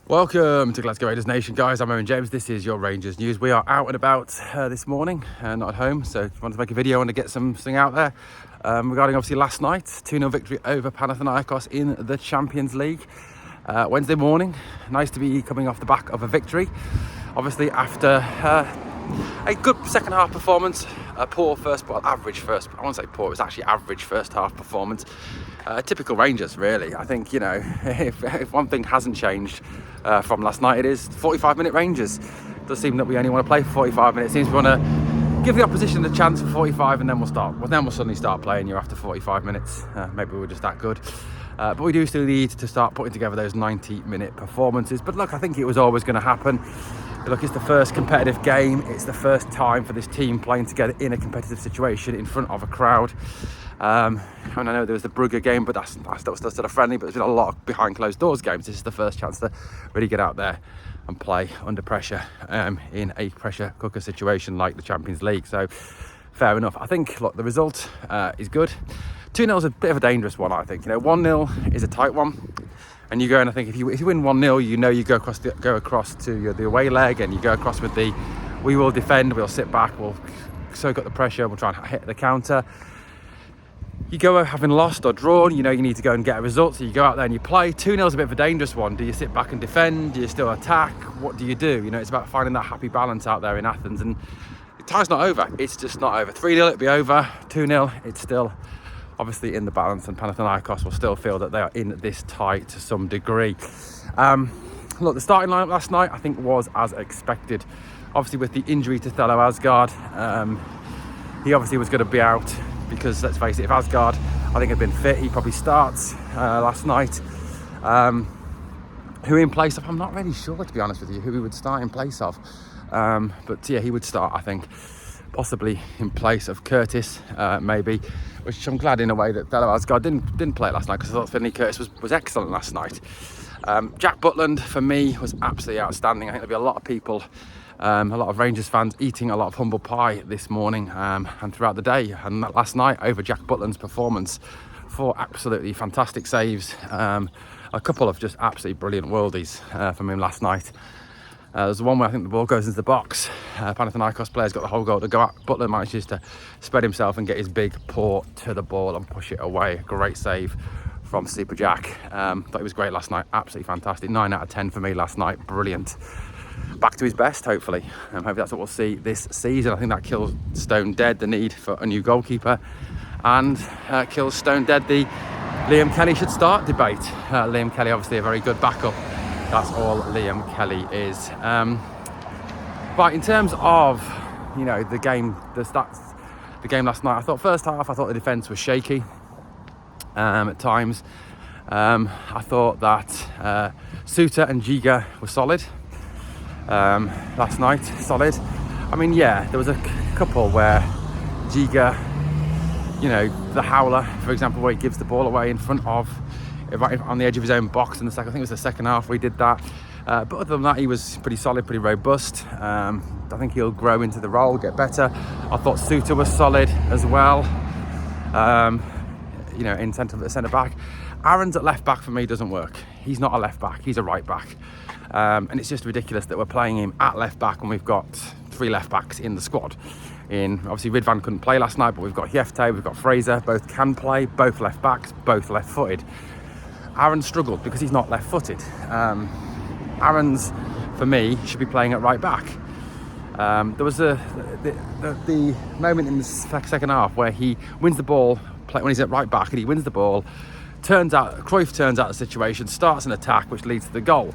Welcome to Glasgow Raiders Nation, guys. I'm Owen James. This is your Rangers news. We are out and about this morning, not at home, so wanted to make a video and to get something out there regarding obviously last night 2-0 victory over Panthinaikos in the Champions League. Wednesday morning, nice to be coming off the back of a victory. Obviously after a good second half performance, a poor average first, I won't say poor, it was actually average first half performance. Typical Rangers, really. I think, you know, if one thing hasn't changed from last night, it is 45-minute Rangers. It does seem that we only want to play for 45 minutes. It seems we want to give the opposition the chance for 45 and then we'll start. Well, then we'll suddenly start playing you after 45 minutes. Maybe we're just that good. But we do still need to start putting together those 90-minute performances. But look, I think it was always going to happen. Look, it's the first competitive game. It's the first time for this team playing together in a competitive situation in front of a crowd. And I know there was the Brugge game, but that's still a friendly, but there's been a lot of behind closed doors games. This is the first chance to really get out there and play under pressure in a pressure cooker situation like the Champions League. So fair enough. I think, look, the result is good. 2-0 is a bit of a dangerous one, I think. You know, 1-0 is a tight one. And you go, and I think if you win 1-0, you know you go across to the away leg, and you go across with the we will defend, we'll sit back, we'll soak up the pressure, we'll try and hit the counter. You go having lost or drawn, you know you need to go and get a result, so you go out there and you play. 2-0 is a bit of a dangerous one. Do you sit back and defend? Do you still attack? What do you do? You know, it's about finding that happy balance out there in Athens, and the time's not over. It's just not over. 3-0, it'll be over. 2-0, it's still obviously in the balance, and Panthinaikos will still feel that they are in this tie to some degree. Look, the starting lineup last night I think was as expected. Obviously with the injury to Thelo Asgard, he obviously was going to be out because, let's face it, if Asgard I think had been fit, he probably starts last night. Who in place of, I'm not really sure, to be honest with you, who he would start in place of. But yeah, he would start, I think, possibly in place of Curtis, maybe, which I'm glad in a way that Thelo Asgard didn't play last night, because I thought Finley Curtis was excellent last night. Jack Butland, for me, was absolutely outstanding. I think there'll be a lot of people, a lot of Rangers fans eating a lot of humble pie this morning and throughout the day, and last night over Jack Butland's performance. 4 absolutely fantastic saves, a couple of just absolutely brilliant worldies from him last night. There's the one where I think the ball goes into the box. Panthinaikos players got the whole goal to go out. Butler manages to spread himself and get his big paw to the ball and push it away. Great save from Super Jack. Thought he was great last night. Absolutely fantastic. 9 out of 10 for me last night. Brilliant. Back to his best, hopefully. Hopefully that's what we'll see this season. I think that kills stone dead the need for a new goalkeeper, and kills stone dead the Liam Kelly should start debate. Liam Kelly, obviously a very good backup. That's all Liam Kelly is. But in terms of, you know, the game, the stats, the game last night, I thought first half, I thought the defence was shaky at times. I thought that Suter and Giga were solid last night. Solid. I mean, yeah, there was a couple where Giga, you know, the howler, for example, where he gives the ball away in front of, right on the edge of his own box in the second, I think it was the second half we did that. But other than that, he was pretty solid, pretty robust. I think he'll grow into the role, get better. I thought Suter was solid as well. You know, in centre back. Aaron's at left back for me doesn't work. He's not a left back, he's a right back. And it's just ridiculous that we're playing him at left back when we've got 3 left backs in the squad. Obviously Ridvan couldn't play last night, but we've got Hjefte, we've got Fraser, both can play, both left backs, both left footed. Aaron struggled because he's not left footed. Aaron's, for me, should be playing at right back. There was the moment in the second half where he wins the ball when he's at right back, and he wins the ball, Cruyff turns out the situation, starts an attack which leads to the goal.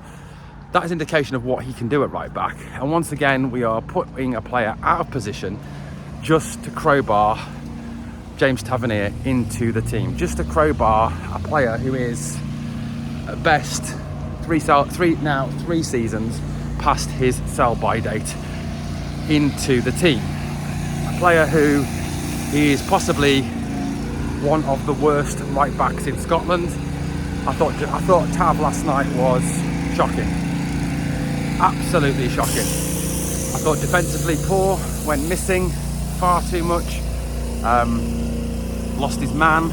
That is indication of what he can do at right back. And once again, we are putting a player out of position just to crowbar James Tavernier into the team, just to crowbar a player who is at best 3 seasons past his sell-by date into the team. A player who is possibly one of the worst right backs in Scotland. I thought Tav last night was shocking, absolutely shocking. I thought defensively poor, went missing far too much, lost his man.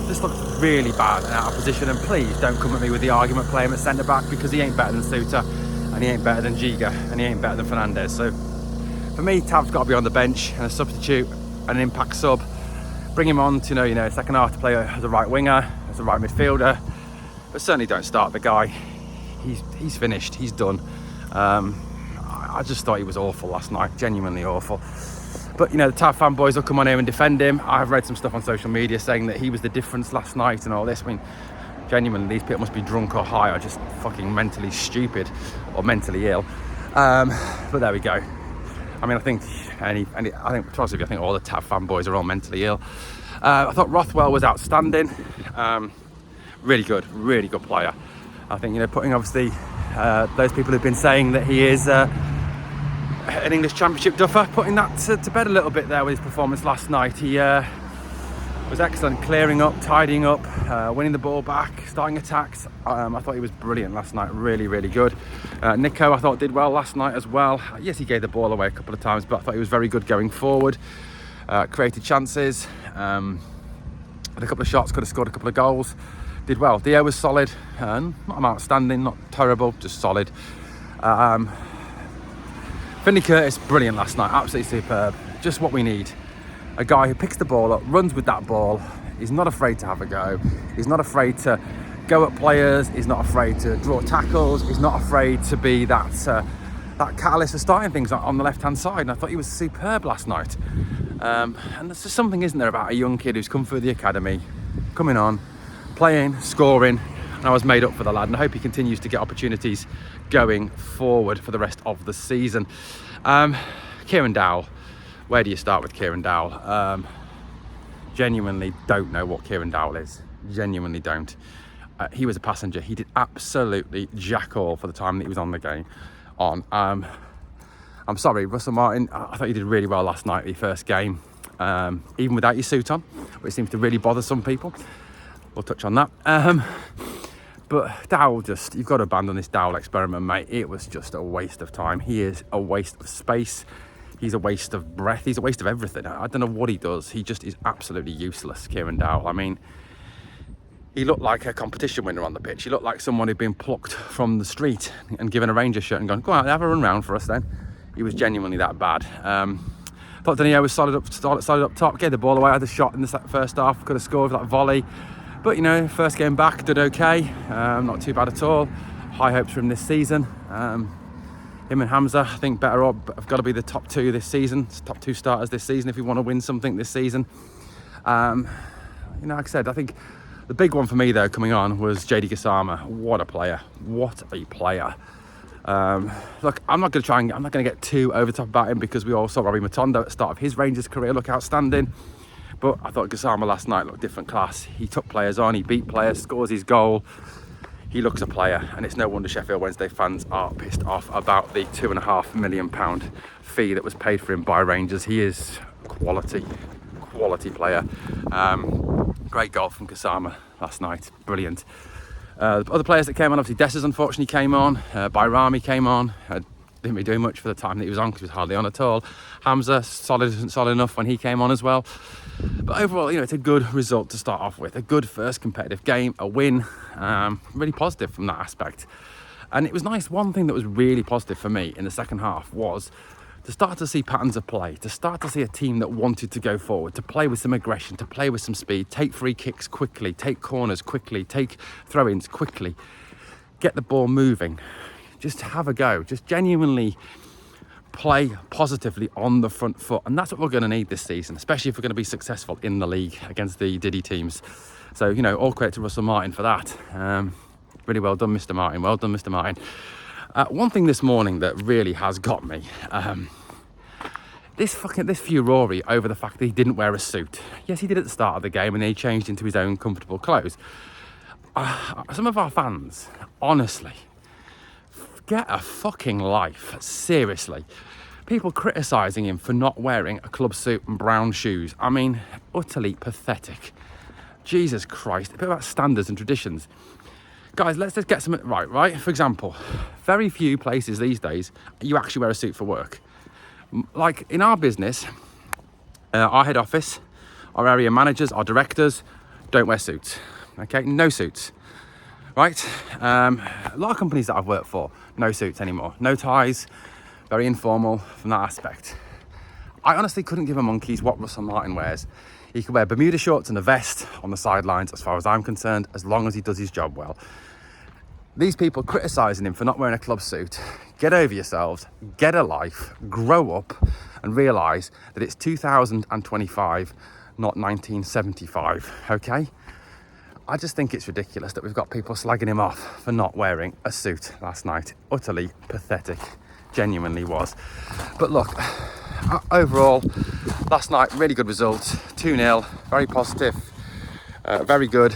Just looked really bad and out of position. And please don't come at me with the argument, play him at centre-back, because he ain't better than Suter, and he ain't better than Giga, and he ain't better than Fernandez. So for me, Tav's got to be on the bench and a substitute, an impact sub. Bring him on to, second half to play as a right winger, as a right midfielder. But certainly don't start the guy. He's finished, he's done. I just thought he was awful last night, genuinely awful. But the Tav fanboys will come on here and defend him. I've read some stuff on social media saying that he was the difference last night and all this. I mean, genuinely, these people must be drunk or high or just fucking mentally stupid or mentally ill. But there we go. I mean, I think all the Tav fanboys are all mentally ill. I thought Rothwell was outstanding. Really good player. I think, putting obviously those people who've been saying that he is an English Championship duffer, putting that to bed a little bit there with his performance last night. He was excellent, clearing up, tidying up, winning the ball back, starting attacks. I thought he was brilliant last night, really good. Nico, I thought, did well last night as well. Yes, he gave the ball away a couple of times, but I thought he was very good going forward. Created chances, had a couple of shots, could have scored a couple of goals. Did well. Dio was solid, not outstanding, not terrible, just solid. Finley Curtis, brilliant last night, absolutely superb. Just what we need. A guy who picks the ball up, runs with that ball. He's not afraid to have a go. He's not afraid to go at players. He's not afraid to draw tackles. He's not afraid to be that catalyst for starting things on the left-hand side. And I thought he was superb last night. And there's just something, isn't there, about a young kid who's come through the academy, coming on, playing, scoring, and I was made up for the lad, and I hope he continues to get opportunities going forward for the rest of the season. Kieran Dowell, where do you start with Kieran Dowell? Genuinely don't know what Kieran Dowell is. Genuinely don't. He was a passenger. He did absolutely jack all for the time that he was on the game. I'm sorry, Russell Martin, I thought you did really well last night, the first game, even without your suit on, which seems to really bother some people. We'll touch on that. But Dowell, you've got to abandon this Dowell experiment, mate. It was just a waste of time. He is a waste of space. He's a waste of breath. He's a waste of everything. I don't know what he does. He just is absolutely useless, Kieran Dowell. I mean, he looked like a competition winner on the pitch. He looked like someone who'd been plucked from the street and given a Rangers shirt and gone, go out, have a run round for us then. He was genuinely that bad. Thought Danilo was solid up top, gave the ball away, had a shot in the first half, could have scored with that volley. But, first game back, did okay. Not too bad at all. High hopes for him this season. Him and Hamza, I think, have got to be the top two this season. Top two starters this season if you want to win something this season. Like I said, I think the big one for me, though, coming on was JD Gassama. What a player. What a player. Look, I'm not going to get too over the top about him because we all saw Robbie Matondo at the start of his Rangers career look outstanding. But I thought Gassama last night looked different class. He took players on, he beat players, scores his goal. He looks a player, and it's no wonder Sheffield Wednesday fans are pissed off about the £2.5 million fee that was paid for him by Rangers. He is quality player. Great goal from Gassama last night, brilliant. Other players that came on, obviously Dessers unfortunately came on, Bayrami came on, didn't really do much for the time that he was on because he was hardly on at all. Hamza, solid enough when he came on as well. But overall, it's a good result to start off with. A good first competitive game, a win. Really positive from that aspect. And it was nice. One thing that was really positive for me in the second half was to start to see patterns of play, to start to see a team that wanted to go forward, to play with some aggression, to play with some speed, take free kicks quickly, take corners quickly, take throw-ins quickly, get the ball moving, just have a go, just genuinely play positively on the front foot. And that's what we're going to need this season, especially if we're going to be successful in the league against the Diddy teams. So, all credit to Russell Martin for that. Really well done, Mr. Martin. Well done, Mr. Martin. One thing this morning that really has got me, this furore over the fact that he didn't wear a suit. Yes, he did at the start of the game, and then he changed into his own comfortable clothes. Some of our fans, honestly, get a fucking life, seriously. People criticising him for not wearing a club suit and brown shoes. I mean, utterly pathetic. Jesus Christ, a bit about standards and traditions. Guys, let's just get some right. For example, very few places these days you actually wear a suit for work. Like in our business, our head office, our area managers, our directors don't wear suits. okay? No suits, right? A lot of companies that I've worked for, no suits anymore. No ties, very informal from that aspect. I honestly couldn't give a monkeys what Russell Martin wears. He could wear Bermuda shorts and a vest on the sidelines, as far as I'm concerned, as long as he does his job well. These people criticising him for not wearing a club suit, get over yourselves, get a life, grow up, and realise that it's 2025, not 1975, okay? I just think it's ridiculous that we've got people slagging him off for not wearing a suit last night. Utterly pathetic, genuinely was. But look, overall, last night, really good results. 2-0, very positive, very good.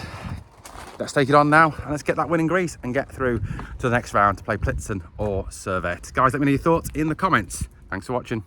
Let's take it on now and let's get that win in Greece and get through to the next round to play Plitzen or Servette. Guys, let me know your thoughts in the comments. Thanks for watching.